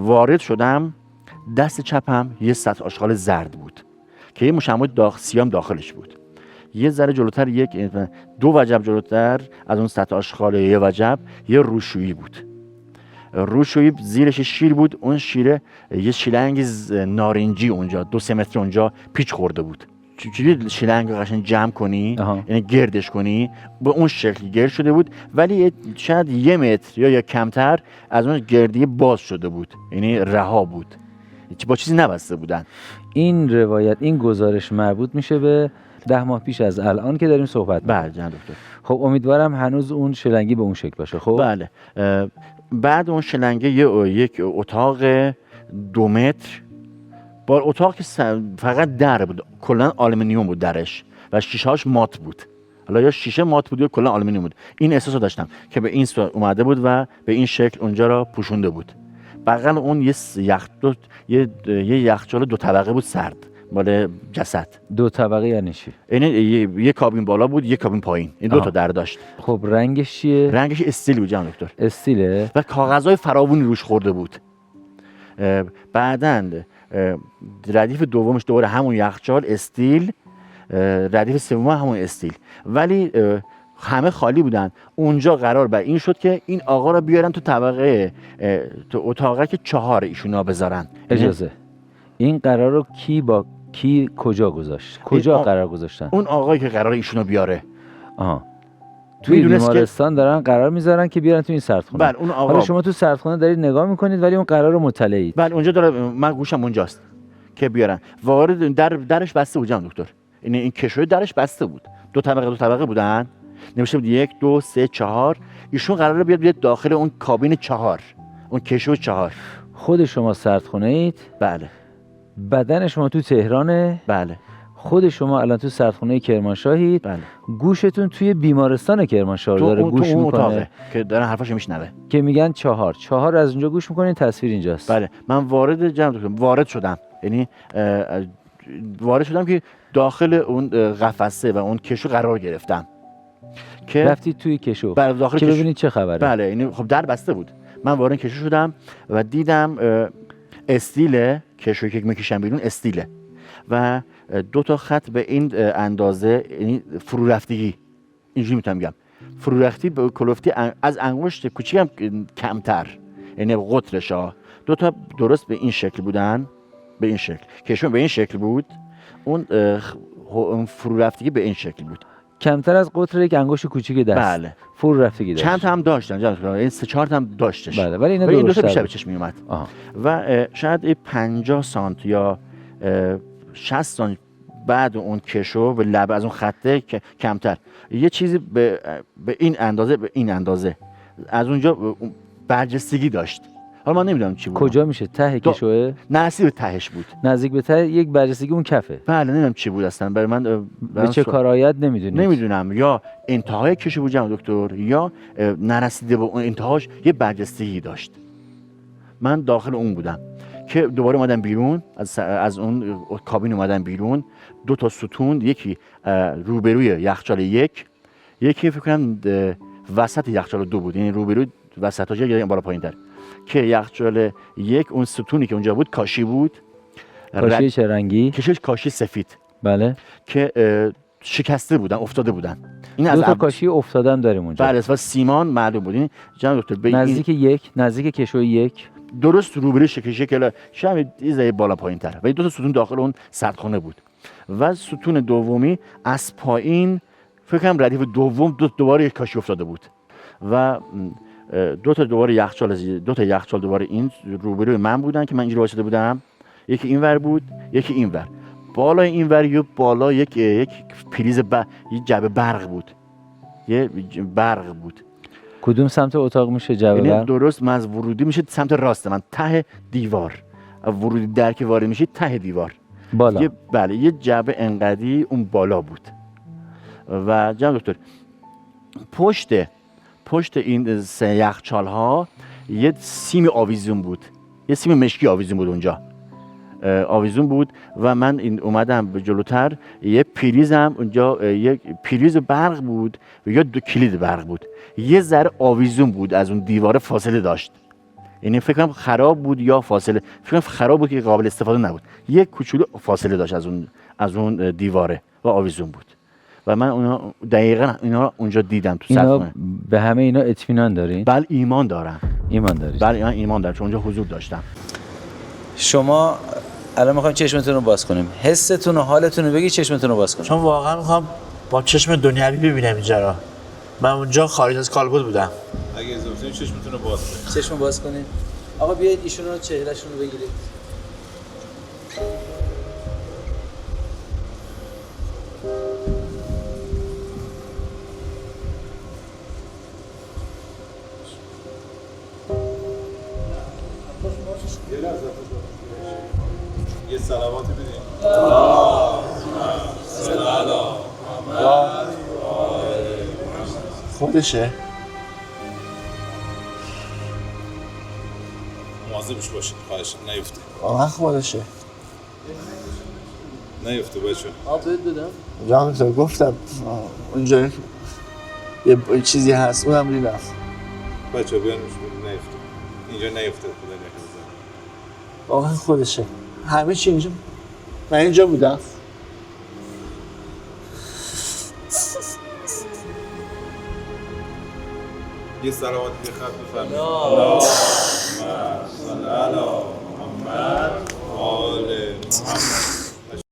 وارد شدم، دست چپم یه سطل آشغال زرد بود که یه مشمع سیام داخلش بود. یه ذره جلوتر، دو وجب جلوتر از اون سطل آشغال یه وجب یه روشویی بود. روشویی زیرش شیر بود. اون شیره یه شیلنگ نارنجی اونجا 2-3 متر اونجا پیچ خورده بود. چجوری شیلنگ رو قشنگ جمع کنی، یعنی گردش کنی، به اون شکل گرد شده بود، ولی شاید 1 متر یا کمتر از اون گردی باز شده بود، یعنی رها بود، با چیزی نبسته بودن. این روایت، این گزارش مربوط میشه به 10 ماه پیش از الان که داریم صحبت می‌کنیم. بله جناب دکتر. خب امیدوارم هنوز اون شلنگی به اون شکل باشه. خب بله. بعد اون شلنگه یک اتاق 2 متر با اتاق که فقط در بود، کلا آلومینیوم بود درش و شیشه‌هاش مات بود. حالا یا شیشه مات بود یا کلا آلومینیوم بود. این احساسو داشتم که به این صورت اومده بود و به این شکل اونجا را پوشونده بود. بغل اون یه یخچال 2 طبقه بود سرد مال جسد. 2 طبقه یعنی چی؟ یعنی یه کابین بالا بود، یه کابین پایین. این 2 تا در داشت. خب رنگش چیه؟ رنگش استیل بود جناب دکتر. استیله؟ و کاغذهای فراوانی روش خورده بود. بعدن ردیف دومش دوباره همون یخچال استیل، ردیف سوم همون استیل، ولی همه خالی بودن. اونجا قرار بر این شد که این آقا رو بیارن تو طبقه، تو اتاقه که 4 ایشونا بذارن. اجازه، این قرار رو کی کجا گذاشت؟ کجا قرار گذاشتن؟ اون آقایی که قرار ایشونو بیاره. توی بیمارستان دارن قرار میذارن که بیارن تو این سردخونه. بله اون آقا. حالا شما تو سردخونه دارید نگاه میکنید ولی اون قرار رو مطلعید. بله اونجا داره، من گوشم اونجاست که بیارن. وارد درش بسته بود جناب دکتر. این کشوی درش بسته بود. 2 طبقه بودن. نمیشه بود 1 2 3 4. ایشون قراره بیاد داخل اون کابین 4، اون کشو 4. خود شما سردخونه اید؟ بله. بدن شما تو تهرانه؟ بله. خود شما الان تو سردخونه کرمانشاهید؟ بله. گوشتون توی بیمارستان کرمانشاه داره گوش میکنه که دارن حرفاشو میشنوه که میگن 4 از اونجا گوش میکنین. تصویر اینجاست. بله. من وارد شدم، یعنی وارد شدم که داخل اون قفسه و اون کشو قرار گرفتم. که رفتید توی کشو؟ بله داخل که ببینید چه خبره. بله. یعنی خب در بسته بود. من وارد کشو شدم و دیدم استیله، کشویی که میکشن بیرون استیله و 2 تا خط به این اندازه، یعنی فرو رفتگی، اینجوری میتونم بگم فرو رفتی به کلفتی از انگشت کوچیک هم کمتر، یعنی قطرش ها 2 تا درست به این شکل بودن، به این شکل کشون به این شکل بود، اون فرو رفتگی به این شکل بود، کمتر از قطر یک انگشت کوچیک دست. بله. فرو رفتگی داشت. چند تا هم داشتن جناب، این 3-4 تا هم داشتش. بله. ولی این 2 تا بیشتر به چشم میومد. و شاید 50 سانت یا 60 سانت بعد اون کشو به لب از اون خطه کمتر، یه چیزی به این اندازه از اونجا برجستگی داشت. حالا من نمیدونم چی بود. کجا میشه؟ ته کشوه؟ نزدیک به تهش بود. نزدیک به ته یک برجستگی اون کفه. بله. نمیدونم چی بود اصلا. برای من به چه کارایت نمیدونید؟ نمیدونم، یا انتهای کشو بود جناب دکتر، یا نرسیده به اون انتهاش یه برجستگی داشت. من داخل اون بودم که دوباره اومدم بیرون از اون کابین، اومدم بیرون. 2 تا ستون، یکی روبروی یخچال 1، یکی فکر کنم وسط یخچال 2 بود، یعنی روبروی وسطاش یا بالا پایین‌تر، که یخچال 1 اون ستونی که اونجا بود کاشی بود. کاشی چه رنگی؟ کاشی سفید. بله. که شکسته بودن، افتاده بودن. این 2 تا کاشی افتادن داریم اونجا. بله. و سیمان معلوم بود. این جناب دکتر نزدیک کشو 1 درست روبروی شکل شاید یه بالا پایین‌تر و 2 تا ستون داخل اون سردخانه بود. و ستون دومی از پایین فکر کنم ردیف دوم دوباره یک کاشی افتاده بود و 2 تا دوباره یخچال دوباره این روبروی من بودن که من اینجوری وایساده بودم. یکی اینور بود، یکی اینور. بالای اینور بالا یک پریز یه جعبه برق بود. یه برق بود. کدوم سمت اتاق میشه جعبه برق؟ درست من از ورودی میشه سمت راست من، ته دیوار. ورودی در که وارد میشید ته دیوار بالا. بله. یه جعبه انقدی اون بالا بود. و جناب دکتر پشت این 3 یخچال ها یه سیم آویزون بود، یه سیم مشکی آویزون بود اونجا آویزون بود. و من اومدم به جلوتر، یه پریزم اونجا، یک پریز برق بود و یا 2 کلید برق بود، یه ذره آویزون بود از اون دیواره فاصله داشت، یعنی فکر کنم خراب بود یا فاصله، فکر کنم خراب بود که قابل استفاده نبود. یک کوچولو فاصله داشت از اون دیواره و آویزون بود و من اونا دقیقاً اینا اونجا دیدم تو اینا سقف. به همه اینا اطمینان دارین؟ بله ایمان دارم. ایمان دارید؟ بله من ایمان دارم چون اونجا حضور داشتم. شما الان میخوایم چشمتون رو باز کنیم. حستون و حالتون رو بگی چشمتون رو باز کنیم. چون واقعا میخوام با چشم دنیوی ببینم اینجا را. من اونجا خارج از کالبد بودم. اگه اجازه بدید چشمتون رو باز کنید. چشم باز کنید. آقا بیایید ایشون رو چهرهشون رو بگیرید. یه صلواتی بدین. خودشه. مواظبش باشید خواهش نیفته. واقعا خودشه. نیفته بچه. جان تو گفتم اونجا یه چیزی هست اونم دیدم. بچه بیان نیفته. اینجا نیفته خدا نکنه. واقعا خودشه. همه چی اینجا. من اینجا بودم. یه صلوات یه خط بفرمایید. اللهم صل علی محمد و آل محمد.